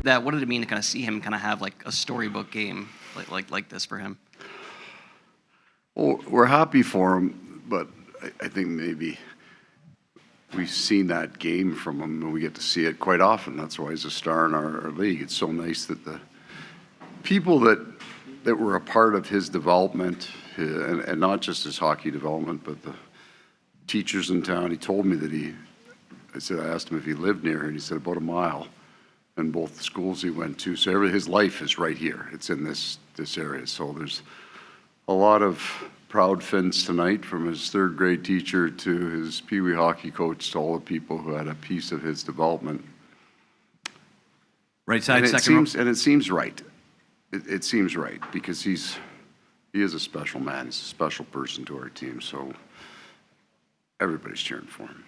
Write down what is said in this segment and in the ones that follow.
that, what did it mean to kind of see him kind of have like a storybook game like this for him? Well, we're happy for him, but I think maybe we've seen that game from him, and we get to see it quite often. That's why he's a star in our league. It's so nice that the people that were a part of his development, and not just his hockey development, but the teachers in town. He told me that I asked him if he lived near, and he said about a mile, and both the schools he went to. So his life is right here. It's in this area. So there's a lot of proud Finns tonight, from his third grade teacher to his Pee Wee hockey coach to all the people who had a piece of his development. Right side, and second row. And it seems right. It seems right, because he is a special man. He's a special person to our team. So everybody's cheering for him.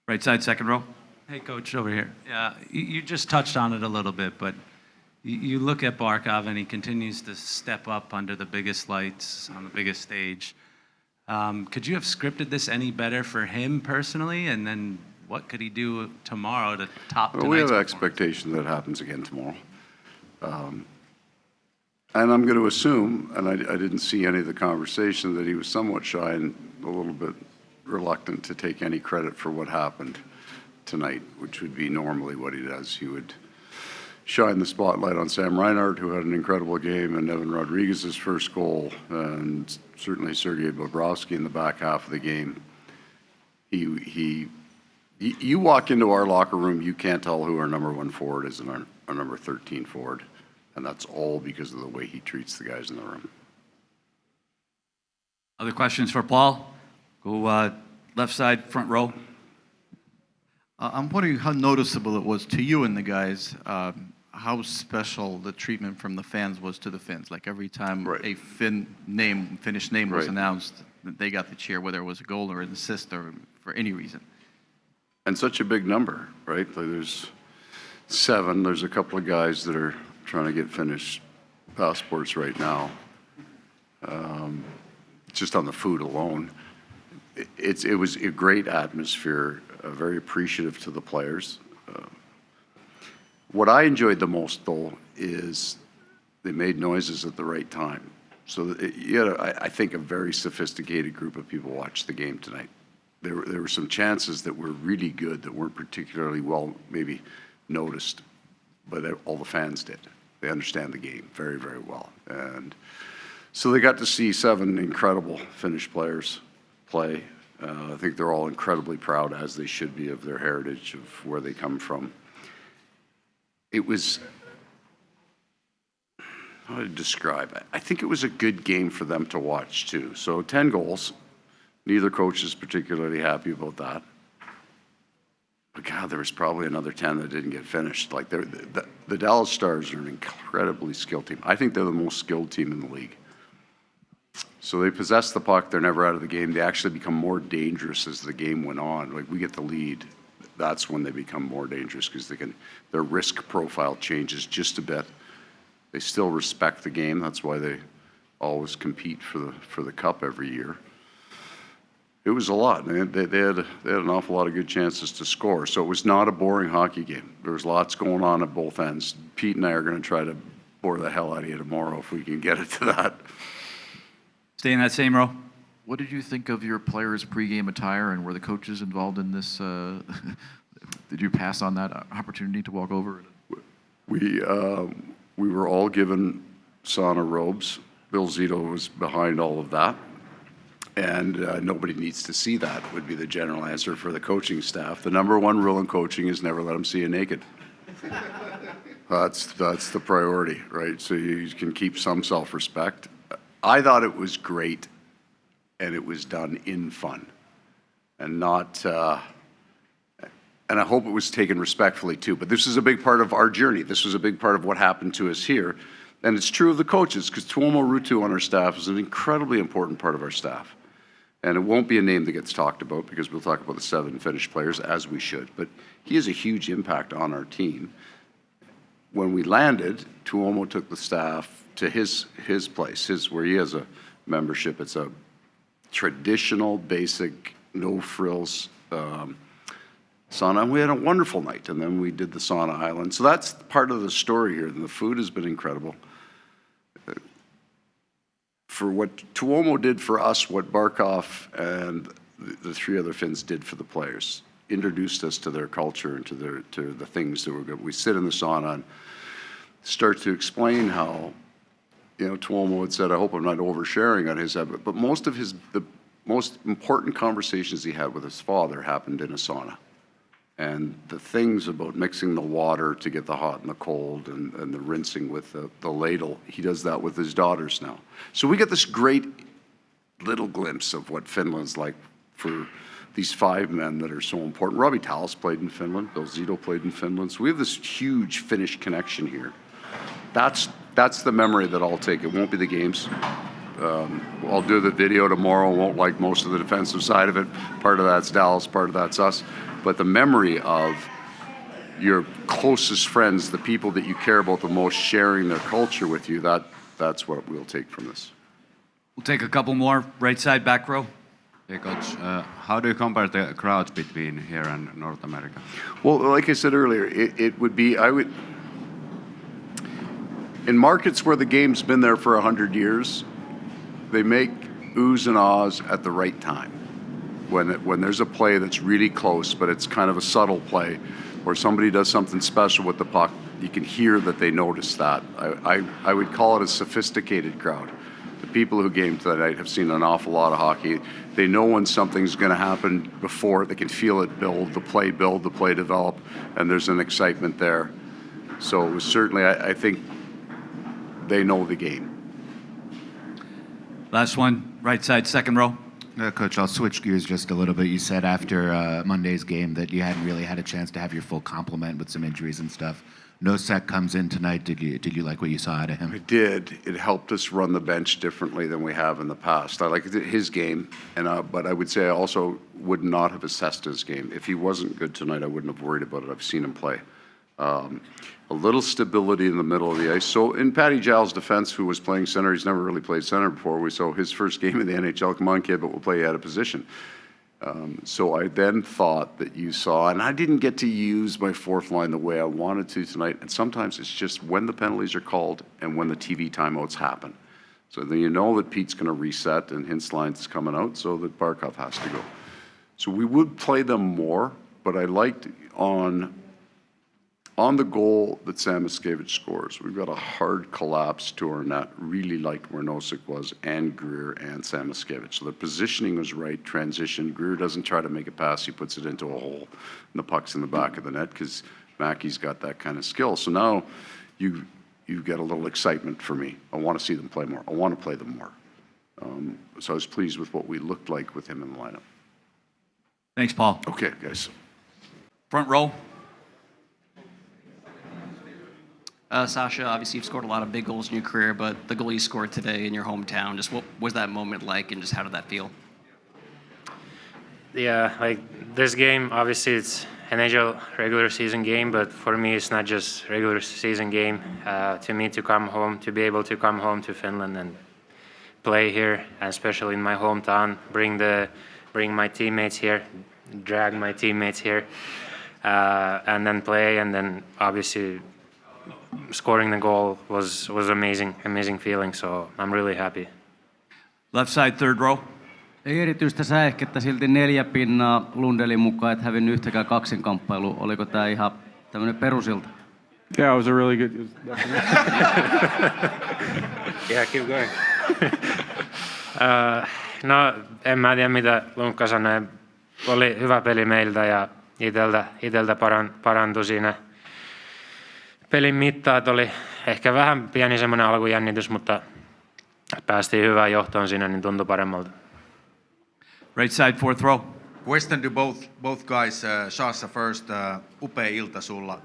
Right side, second row. Hey, Coach, over here. Yeah, you just touched on it a little bit, but you look at Barkov, and he continues to step up under the biggest lights on the biggest stage. Could you have scripted this any better for him personally? And then what could he do tomorrow to top tonight's We have an performance? expectation that it happens again tomorrow. And I'm going to assume, and I didn't see any of the conversation, that he was somewhat shy and a little bit reluctant to take any credit for what happened tonight, which would be normally what he does. He would shine the spotlight on Sam Reinhart, who had an incredible game, and Evan Rodriguez's first goal, and certainly Sergei Bobrovsky in the back half of the game. You walk into our locker room, you can't tell who our number 1 forward is and our number 13 forward, and that's all because of the way he treats the guys in the room. Other questions for Paul? Go left side, front row. I'm wondering how noticeable it was to you and the guys, how special the treatment from the fans was to the Finns. Like every time a Finnish name was announced, they got the cheer, whether it was a goal or an assist or for any reason. And such a big number, right? Like there's 7. There's a couple of guys that are trying to get Finnish passports right now. Just on the food alone. It was a great atmosphere, very appreciative to the players. What I enjoyed the most, though, is they made noises at the right time. So you had, I think, a very sophisticated group of people watched the game tonight. There were some chances that were really good that weren't particularly well maybe noticed, but all the fans did. They understand the game very, very well. And so they got to see 7 incredible Finnish players play. I think they're all incredibly proud, as they should be, of their heritage, of where they come from. It was, how to describe it? I think it was a good game for them to watch, too. So 10 goals. Neither coach is particularly happy about that. But God, there was probably another 10 that didn't get finished. Like the Dallas Stars are an incredibly skilled team. I think they're the most skilled team in the league. So they possess the puck. They're never out of the game. They actually become more dangerous as the game went on. Like we get the lead, that's when they become more dangerous, because their risk profile changes just a bit. They still respect the game. That's why they always compete for the cup every year. It was a lot. They had an awful lot of good chances to score. So it was not a boring hockey game. There was lots going on at both ends. Pete and I are going to try to bore the hell out of you tomorrow if we can get it to that. Stay in that same row. What did you think of your players' pregame attire, and were the coaches involved in this? Did you pass on that opportunity to walk over? We were all given sauna robes. Bill Zito was behind all of that. And nobody needs to see that, would be the general answer for the coaching staff. The number 1 rule in coaching is never let them see you naked. That's the priority, right? So you can keep some self-respect. I thought it was great, and it was done in fun, and not. And I hope it was taken respectfully too. But this is a big part of our journey. This was a big part of what happened to us here, and it's true of the coaches, because Tuomo Ruutu on our staff is an incredibly important part of our staff. And it won't be a name that gets talked about, because we'll talk about the 7 Finnish players, as we should. But he has a huge impact on our team. When we landed, Tuomo took the staff to his place, where he has a membership. It's a traditional, basic, no frills sauna, and we had a wonderful night. And then we did the sauna island. So that's part of the story here. The food has been incredible. For what Tuomo did for us, what Barkov and the three other Finns did for the players, introduced us to their culture and to the things that were good. We sit in the sauna and start to explain how, Tuomo had said, I hope I'm not oversharing on his, but most of the most important conversations he had with his father happened in a sauna. And the things about mixing the water to get the hot and the cold and the rinsing with the ladle, he does that with his daughters now. So we get this great little glimpse of what Finland's like for these 5 men that are so important. Robbie Tallis played in Finland. Bill Zito played in Finland. So we have this huge Finnish connection here. That's the memory that I'll take. It won't be the games. I'll do the video tomorrow. Won't like most of the defensive side of it. Part of that's Dallas, part of that's us. But the memory of your closest friends, the people that you care about the most, sharing their culture with you, that's what we'll take from this. We'll take a couple more. Right side, back row. Hey, Coach. How do you compare the crowds between here and North America? Well, like I said earlier, it would be, in markets where the game's been there for 100 years, they make oohs and ahs at the right time. When there's a play that's really close, but it's kind of a subtle play, or somebody does something special with the puck, you can hear that they notice that. I would call it a sophisticated crowd. The people who came tonight have seen an awful lot of hockey. They know when something's going to happen before. They can feel it build, the play develop, and there's an excitement there. So it was certainly, I think they know the game. Last one, right side, second row. Coach, I'll switch gears just a little bit. You said after Monday's game that you hadn't really had a chance to have your full complement with some injuries and stuff. Nosek comes in tonight. Did you like what you saw out of him? I did. It helped us run the bench differently than we have in the past. I liked his game, but I would say I also would not have assessed his game. If he wasn't good tonight, I wouldn't have worried about it. I've seen him play. A little stability in the middle of the ice. So in Patty Giles' defense, who was playing center, he's never really played center before. We saw his first game in the NHL. Come on, kid, but we'll play you out of position. So I then thought that you saw, and I didn't get to use my fourth line the way I wanted to tonight. And sometimes it's just when the penalties are called and when the TV timeouts happen. So then you know that Pete's going to reset and Hinsline's coming out, so that Barkov has to go. So we would play them more, but I liked on the goal that Sam Miskevich scores, we've got a hard collapse to our net. Really liked where Nosek was, and Greer and Sam Miskevich. So the positioning was right, transition. Greer doesn't try to make a pass, he puts it into a hole, and the puck's in the back of the net because Mackey's got that kind of skill. So now you get a little excitement for me. I want to see them play more. I want to play them more. So I was pleased with what we looked like with him in the lineup. Thanks, Paul. Okay, guys. Front row. Sasha, obviously you've scored a lot of big goals in your career, but the goal you scored today in your hometown, just what was that moment like, and just how did that feel? Yeah, like this game, obviously it's NHL regular season game, but for me it's not just regular season game. To me, to come home, to be able to come home to Finland and play here, especially in my hometown, bring my teammates here, drag my teammates here, and then play, and then obviously scoring the goal was amazing feeling, so I'm really happy. Left side, third row. Ei erityistä säihkettä, silti 4 pinnaa Lundelin mukaan, et hävinnyt yhtäkään kaksinkamppailu. Oliko tää ihan tämmönen perusilta? Yeah, it was a really good. Yeah, keep going. No, en mä tiedä mitä Lunkka sanoi. Oli hyvä peli meiltä ja iteltä parantui siinä. Pelin mittaat oli ehkä vähän pieni semmoinen alkujännitys, mutta päästiin hyvään johtoon siinä, niin tuntui paremmalta. Right side, fourth row. Question to both guys. Sasha first, upea ilta sulla.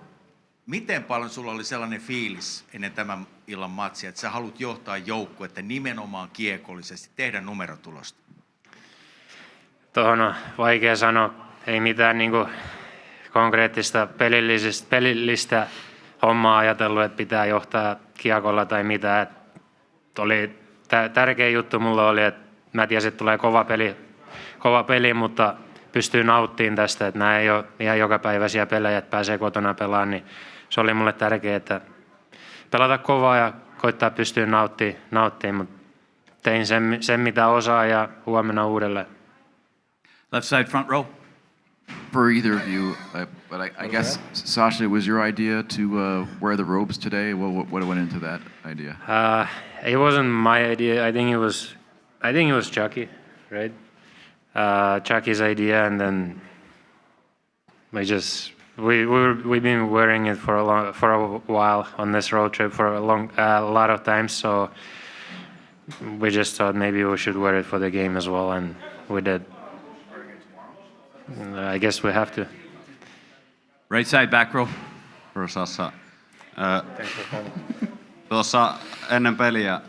Miten paljon sulla oli sellainen fiilis ennen tämän illan matsia, että sä haluat johtaa joukkuetta nimenomaan kiekollisesti, tehdä numerotulosta? Tuohon on vaikea sanoa. Ei mitään niinku konkreettista pelillistä hommaa ajatellut, että pitää johtaa kiekolla tai mitä. Tärkeä juttu mulla oli, että mä tiesin, että tulee kova peli, mutta pystyy nauttimaan tästä, että nämä ei ole ihan jokapäiväisiä pelejä, että pääsee kotona pelaamaan, niin se oli mulle tärkeää, että pelata kovaa ja koittaa pystyä nauttimaan, mutta tein sen mitä osaa ja huomenna uudelleen. Left side, front row. For either of you, but I guess, Sasha, it was your idea to wear the robes today. What went into that idea? It wasn't my idea. I think it was Chucky, right? Chucky's idea, and then we've been wearing it for a while on this road trip for a lot of times. So we just thought maybe we should wear it for the game as well, and we did. I guess we have to. Right side, back row. Sasha. Tuossa ennen peliä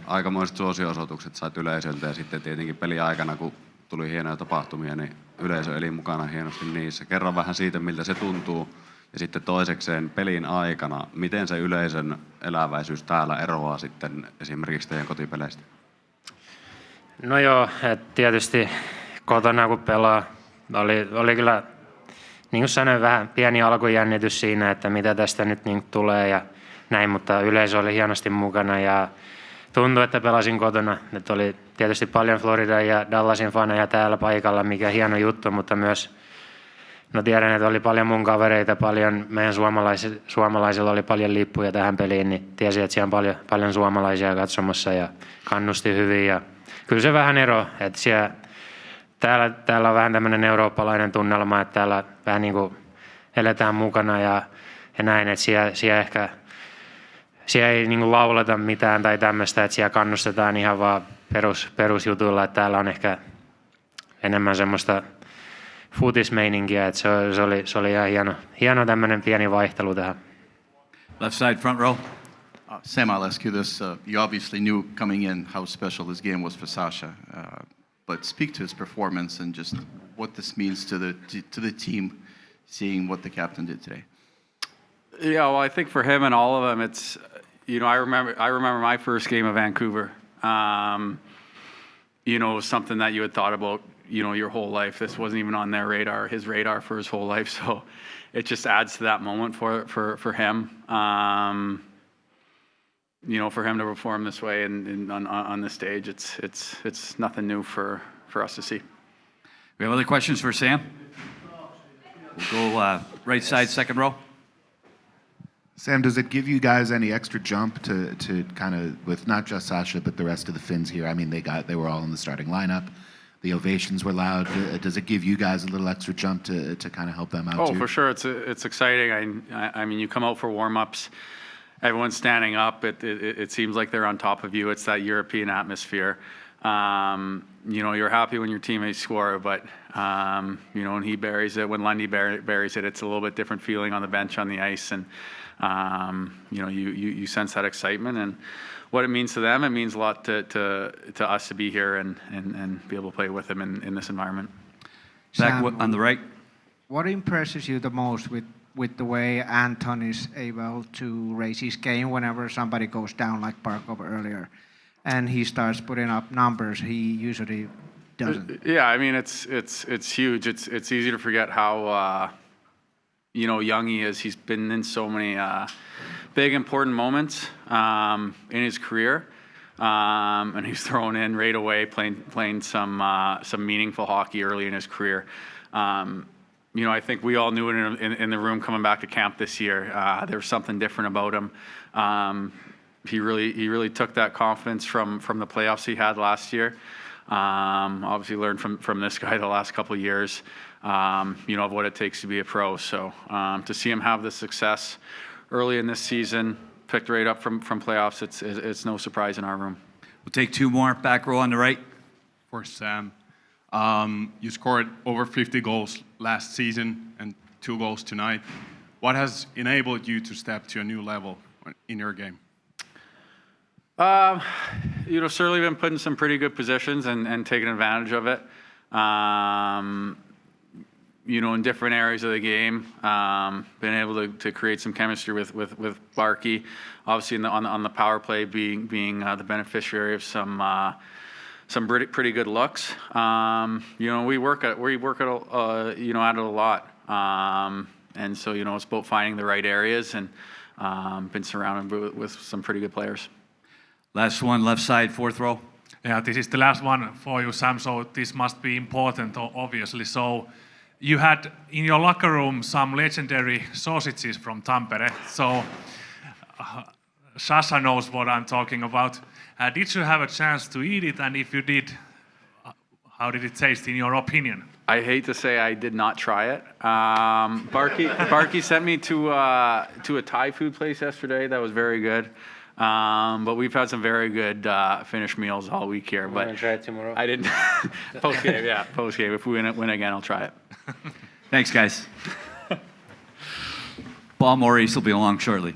aikamoiset suosio-osoitukset sait yleisöltä ja sitten tietenkin pelin aikana, kun tuli hienoja tapahtumia, niin yleisö eli mukana hienosti niissä. Kerro vähän siitä, miltä se tuntuu. Ja sitten toisekseen pelin aikana, miten se yleisön eläväisyys täällä eroaa sitten esimerkiksi teidän kotipeleistä? No joo, että tietysti kotona kun pelaa, oli kyllä, niin kuin sanoin, vähän pieni alkujännitys siinä, että mitä tästä nyt niin tulee ja näin, mutta yleisö oli hienosti mukana ja tuntui, että pelasin kotona. Että oli tietysti paljon Floridan ja Dallasin faneja täällä paikalla, mikä hieno juttu, mutta myös no tiedän, että oli paljon mun kavereita, paljon meidän suomalaisilla oli paljon lippuja tähän peliin, niin tiesin, että siellä on paljon suomalaisia katsomassa ja kannusti hyvin. Ja kyllä se vähän ero, että täällä on vähän tämmöinen eurooppalainen tunnelma, että täällä vähän niin kuin eletään mukana ja näin, että siellä ei niin kuin lauleta mitään tai tämmöistä, että siellä kannustetaan ihan vaan perusjutuilla, että täällä on ehkä enemmän semmoista futismeininkiä, että se oli ihan hieno tämmöinen pieni vaihtelu tähän. Left side, front row. Sam, I'll ask you this. You obviously knew coming in how special this game was for Sasha, but speak to his performance and just what this means to the team, seeing what the captain did today. Yeah, well, I think for him and all of them, it's, you know, I remember my first game of Vancouver. You know, it was something that you had thought about, you know, your whole life. This wasn't even on his radar for his whole life. So it just adds to that moment for him. You know, for him to perform this way and on the stage, it's nothing new for us to see. We have other questions for Sam? We'll go right side, second row. Sam, does it give you guys any extra jump to kind of, with not just Sasha, but the rest of the Finns here? I mean, they were all in the starting lineup. The ovations were loud. Does it give you guys a little extra jump to kind of help them out too? Oh, for sure. It's exciting. I mean, you come out for warm-ups, everyone's standing up. It seems like they're on top of you. It's that European atmosphere. You know, you're happy when your teammates score, but you know, when he buries it, when Lundy buries it, it's a little bit different feeling on the bench, on the ice, and you know, you sense that excitement and what it means to them. It means a lot to us to be here and be able to play with them in this environment. Back on the right. What impresses you the most with the way Anton is able to raise his game whenever somebody goes down, like Barkov earlier, and he starts putting up numbers he usually doesn't? Yeah, I mean, it's huge. It's easy to forget how you know, young he is. He's been in so many big important moments in his career, and he's thrown in right away, playing some meaningful hockey early in his career. You know, I think we all knew it in the room coming back to camp this year. There was something different about him. He really took that confidence from the playoffs he had last year. Obviously learned from this guy the last couple of years, you know, of what it takes to be a pro. So to see him have this success early in this season, picked right up from playoffs, it's no surprise in our room. We'll take two more. Back row on the right. For Sam, you scored over 50 goals last season and 2 goals tonight. What has enabled you to step to a new level in your game? You know, certainly been put in some pretty good positions and taking advantage of it. You know, in different areas of the game, been able to create some chemistry with Barkey. Obviously, on the power play, being the beneficiary of some some pretty good looks. We work at at it a lot. And so, it's about finding the right areas and been surrounded with some pretty good players. Last one, left side, fourth row. Yeah, this is the last one for you, Sam, so this must be important, obviously. So you had in your locker room some legendary sausages from Tampere, so Sasha knows what I'm talking about. Did you have a chance to eat it, and if you did, how did it taste in your opinion? I hate to say I did not try it. Barky sent me to a Thai food place yesterday that was very good. But we've had some very good Finnish meals all week here. I'm gonna try it tomorrow. I didn't. Post game, yeah, post game. If we win again, I'll try it. Thanks, guys. Paul Maurice will be along shortly.